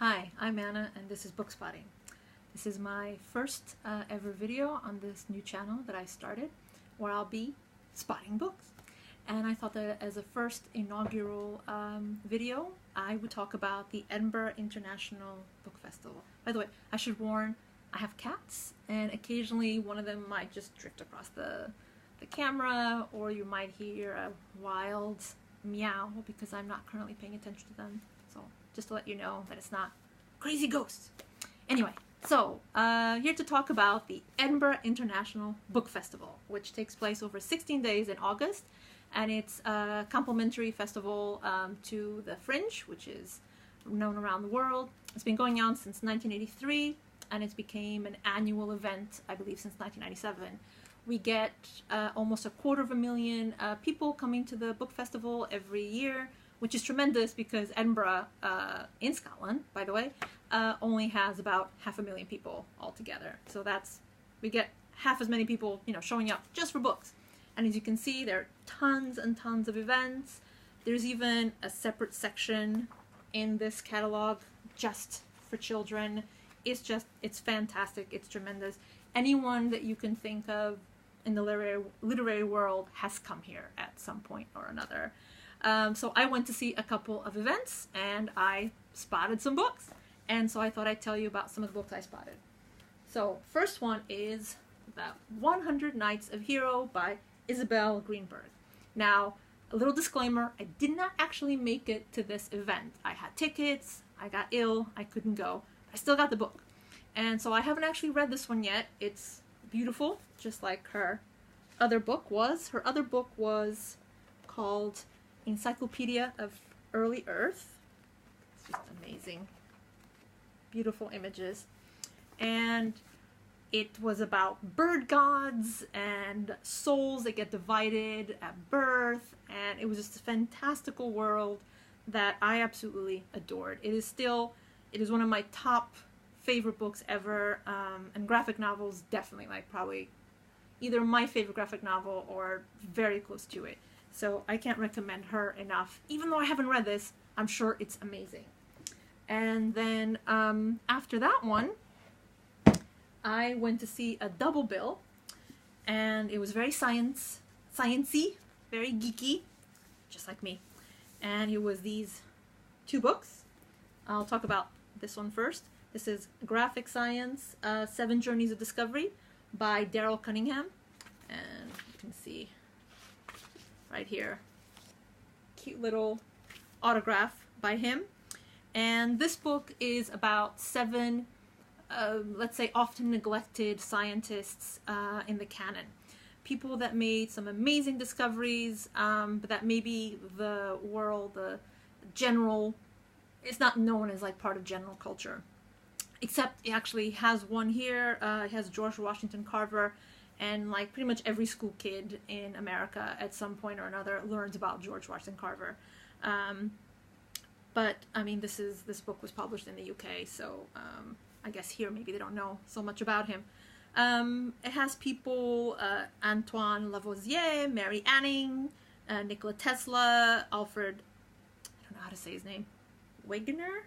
Hi, I'm Anna and this is Bookspotting. This is my first ever video on this new channel that I started where I'll be spotting books. And I thought that as a first inaugural video, I would talk about the Edinburgh International Book Festival. By the way, I should warn, I have cats and occasionally one of them might just drift across the camera, or you might hear a wild meow because I'm not currently paying attention to them. So just to let you know that it's not crazy ghosts. Anyway, so here to talk about the Edinburgh International Book Festival, which takes place over 16 days in August, and it's a complimentary festival to the Fringe, which is known around the world. It's been going on since 1983, and it's became an annual event, I believe, since 1997. We get almost 250,000 people coming to the book festival every year, which is tremendous because Edinburgh, in Scotland, by the way, only has about 500,000 people altogether. So we get half as many people, showing up just for books. And as you can see, there are tons and tons of events. There's even a separate section in this catalog just for children. It's fantastic. It's tremendous. Anyone that you can think of in the literary world has come here at some point or another. So I went to see a couple of events and I spotted some books. And so I thought I'd tell you about some of the books I spotted. So first one is The 100 Nights of Hero by Isabel Greenberg. Now, a little disclaimer, I did not actually make it to this event. I had tickets, I got ill, I couldn't go. I still got the book. And so I haven't actually read this one yet. It's beautiful, just like her other book was. Her other book was called Encyclopedia of Early Earth. It's just amazing. Beautiful images. And it was about bird gods and souls that get divided at birth. And it was just a fantastical world that I absolutely adored. It is one of my top favorite books ever, and graphic novels definitely, like probably either my favorite graphic novel or very close to it. So I can't recommend her enough. Even though I haven't read this, I'm sure it's amazing. And then after that one, I went to see a double bill, and it was very sciencey, very geeky, just like me. And it was these two books. I'll talk about this one first. This is Graphic Science, 7 Journeys of Discovery by Darryl Cunningham. And you can see right here, cute little autograph by him. And this book is about 7, let's say, often neglected scientists in the canon. People that made some amazing discoveries, but that maybe the world, the general, it's not known as like part of general culture. Except it actually has one here. It has George Washington Carver, and like pretty much every school kid in America at some point or another learns about George Washington Carver. But I mean, this book was published in the UK, so I guess here maybe they don't know so much about him. It has people, Antoine Lavoisier, Mary Anning, Nikola Tesla, Alfred, I don't know how to say his name, Wegener,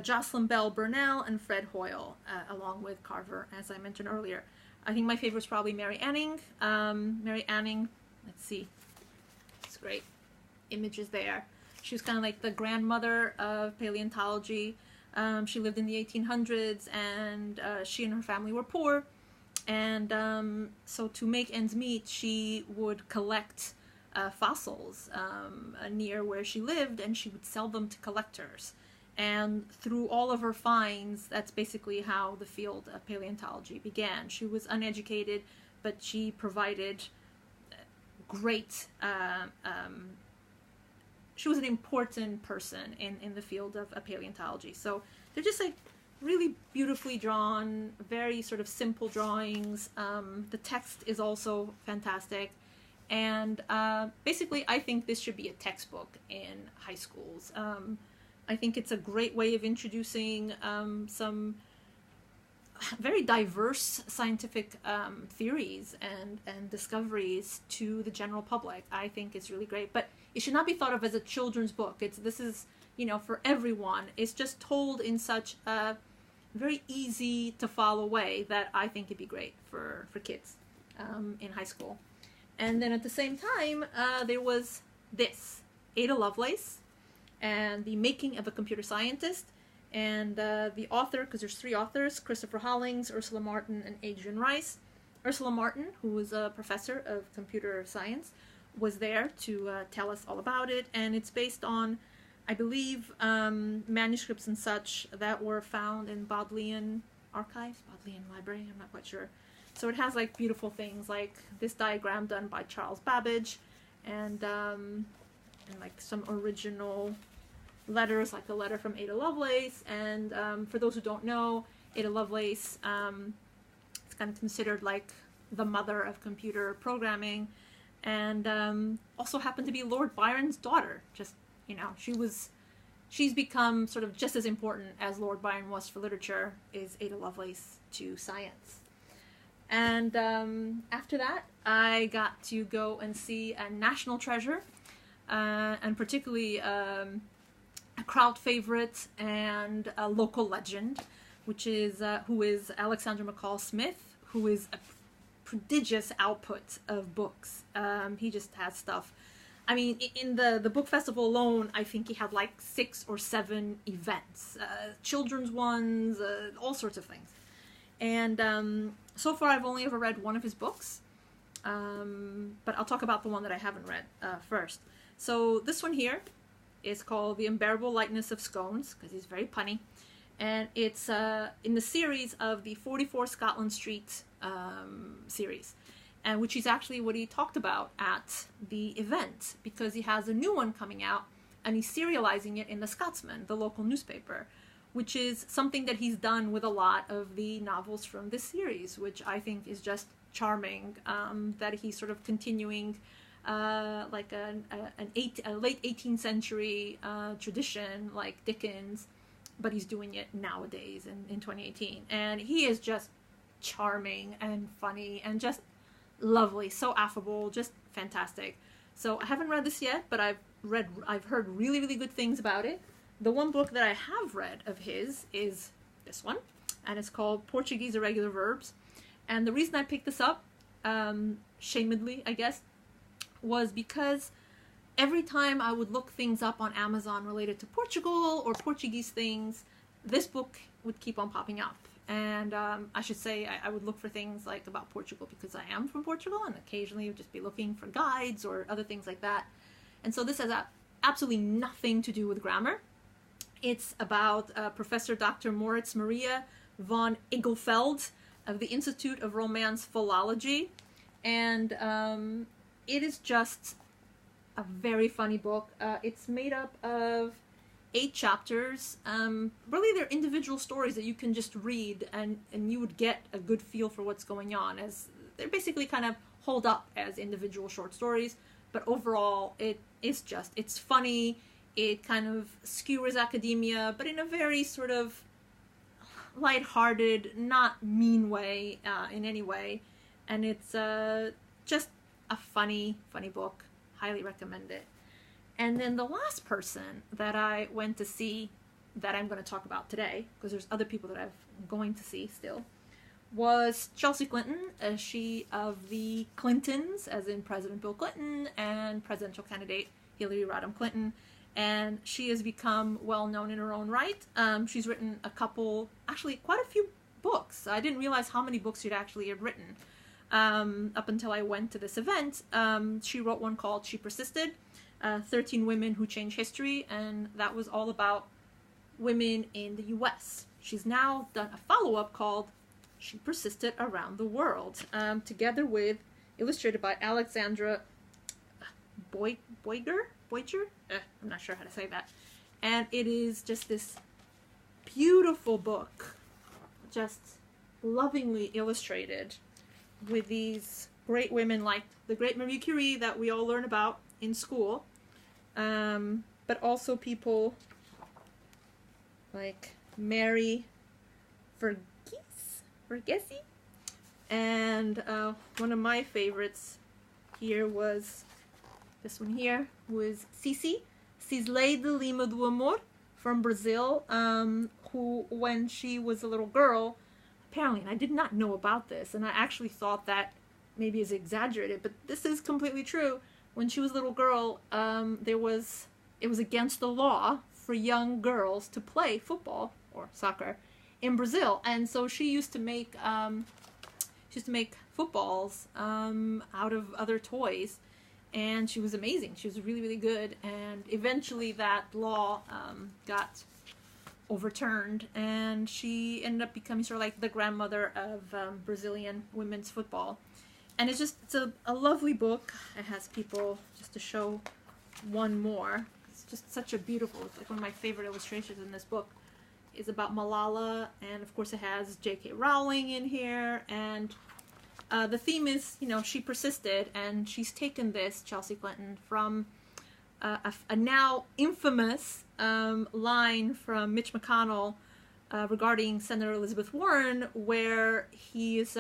Jocelyn Bell Burnell, and Fred Hoyle, along with Carver, as I mentioned earlier. I think my favorite is probably Mary Anning. Mary Anning, let's see, it's great images there. She was kind of like the grandmother of paleontology. She lived in the 1800s, and she and her family were poor. And so to make ends meet, she would collect fossils near where she lived, and she would sell them to collectors. And through all of her finds, that's basically how the field of paleontology began. She was uneducated, but she provided great, she was an important person in the field of paleontology. So they're just like really beautifully drawn, very sort of simple drawings. The text is also fantastic. And basically, I think this should be a textbook in high schools. I think it's a great way of introducing some very diverse scientific theories and discoveries to the general public. I think it's really great, but it should not be thought of as a children's book. This is you know, for everyone. It's just told in such a very easy to follow way that I think it'd be great for kids in high school. And then at the same time, there was this, Ada Lovelace and the Making of a Computer Scientist. And the author, because there's 3 authors, Christopher Hollings, Ursula Martin, and Adrian Rice. Ursula Martin, who was a professor of computer science, was there to tell us all about it. And it's based on, I believe, manuscripts and such that were found in Bodleian archives, Bodleian library, I'm not quite sure. So it has like beautiful things like this diagram done by Charles Babbage, and like some original letters, like a letter from Ada Lovelace. And for those who don't know, Ada Lovelace, it's kind of considered like the mother of computer programming, and also happened to be Lord Byron's daughter. Just, you know, she's become sort of just as important as Lord Byron was for literature, is Ada Lovelace to science. And after that, I got to go and see a national treasure, and particularly a crowd favorite and a local legend, which is who is Alexander McCall Smith, who is a prodigious output of books. He just has stuff. I mean, in the book festival alone, I think he had like 6 or 7 events, children's ones, all sorts of things. And so far, I've only ever read one of his books, but I'll talk about the one that I haven't read first. So this one here is called The Unbearable Lightness of Scones, because he's very punny. And it's in the series of the 44 Scotland Street series, and which is actually what he talked about at the event, because he has a new one coming out, and he's serializing it in the Scotsman, the local newspaper, which is something that he's done with a lot of the novels from this series, which I think is just charming, that he's sort of continuing like a late 18th century tradition like Dickens, but he's doing it nowadays in 2018. And he is just charming and funny and just lovely, so affable, just fantastic. So I haven't read this yet, but I've heard really, really good things about it. The one book that I have read of his is this one, and it's called Portuguese Irregular Verbs. And the reason I picked this up, shamedly, I guess, was because every time I would look things up on Amazon related to Portugal or Portuguese things, this book would keep on popping up. And I should say I would look for things like about Portugal because I am from Portugal, and occasionally would just be looking for guides or other things like that. And so this has absolutely nothing to do with grammar. It's about Professor Dr. Moritz Maria von Igelfeld of the Institute of Romance Philology. And it is just a very funny book. It's made up of 8 chapters. Really, they're individual stories that you can just read, and you would get a good feel for what's going on, as they're basically kind of holed up as individual short stories. But overall, it's funny. It kind of skewers academia, but in a very sort of lighthearted, not mean way in any way. And it's just a funny book. Highly recommend it. And then the last person that I went to see, that I'm going to talk about today, because there's other people that I'm going to see still, was Chelsea Clinton, she of the Clintons, as in President Bill Clinton and presidential candidate Hillary Rodham Clinton. And she has become well known in her own right. She's written actually quite a few books. I didn't realize how many books she'd actually had written up until I went to this event. She wrote one called She Persisted, 13 Women Who Change History, and that was all about women in the US. She's now done a follow-up called She Persisted Around the World, together with, illustrated by Alexandra Boiger? I'm not sure how to say that. And it is just this beautiful book, just lovingly illustrated, with these great women like the great Marie Curie that we all learn about in school, but also people like Mary Verghese, and one of my favorites here was this one here, who is Cisley Lima do Amor from Brazil, who, when she was a little girl, apparently, and I did not know about this, and I actually thought that maybe is exaggerated, but this is completely true. When she was a little girl, it was against the law for young girls to play football or soccer in Brazil, and so she used to make footballs out of other toys, and she was amazing. She was really, really good, and eventually that law got overturned, and she ended up becoming sort of like the grandmother of Brazilian women's football. And it's a lovely book. It has people, just to show one more, it's just such a beautiful, it's like one of my favorite illustrations in this book is about Malala, and of course it has J.K. Rowling in here, and the theme is, you know, she persisted, and she's taken this, Chelsea Clinton, from a now infamous line from Mitch McConnell regarding Senator Elizabeth Warren, where he is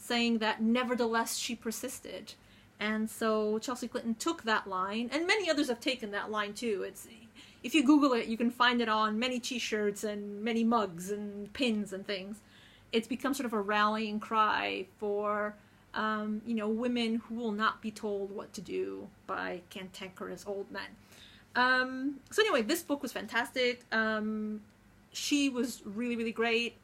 saying that nevertheless she persisted. And so Chelsea Clinton took that line, and many others have taken that line too. If you Google it, you can find it on many t-shirts and many mugs and pins and things. It's become sort of a rallying cry for you know, women who will not be told what to do by cantankerous old men. So anyway, this book was fantastic. She was really, really great.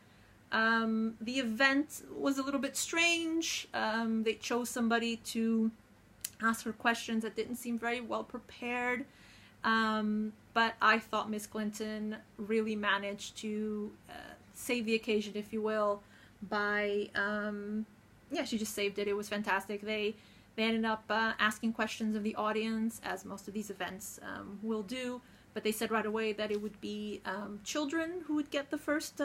The event was a little bit strange. They chose somebody to ask her questions that didn't seem very well prepared. But I thought Miss Clinton really managed to save the occasion, if you will, by, yeah, she just saved it. It was fantastic. They ended up asking questions of the audience, as most of these events will do, but they said right away that it would be children who would get the first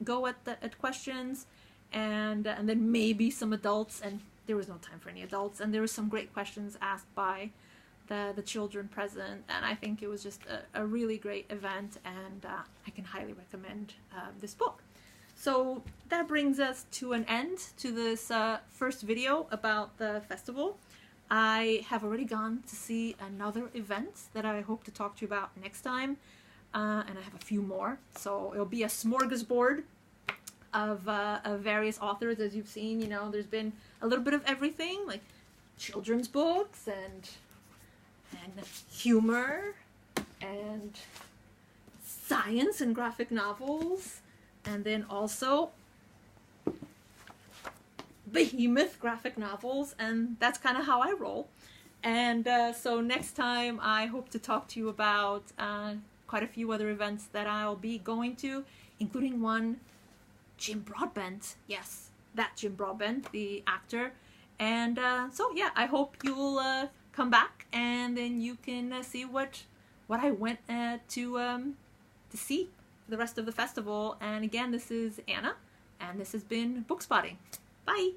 go at questions, and then maybe some adults, and there was no time for any adults, and there were some great questions asked by the children present, and I think it was just a really great event, and I can highly recommend this book. So that brings us to an end to this first video about the festival. I have already gone to see another event that I hope to talk to you about next time, and I have a few more, so it'll be a smorgasbord of various authors. As you've seen, you know, there's been a little bit of everything, like children's books and humor and science and graphic novels, and then also behemoth graphic novels, and that's kind of how I roll. And so next time I hope to talk to you about quite a few other events that I'll be going to, including one, Jim Broadbent. Yes, that Jim Broadbent, the actor. And so yeah, I hope you'll come back, and then you can see what I went to see the rest of the festival. And again, this is Anna, and this has been Bookspotting. Bye!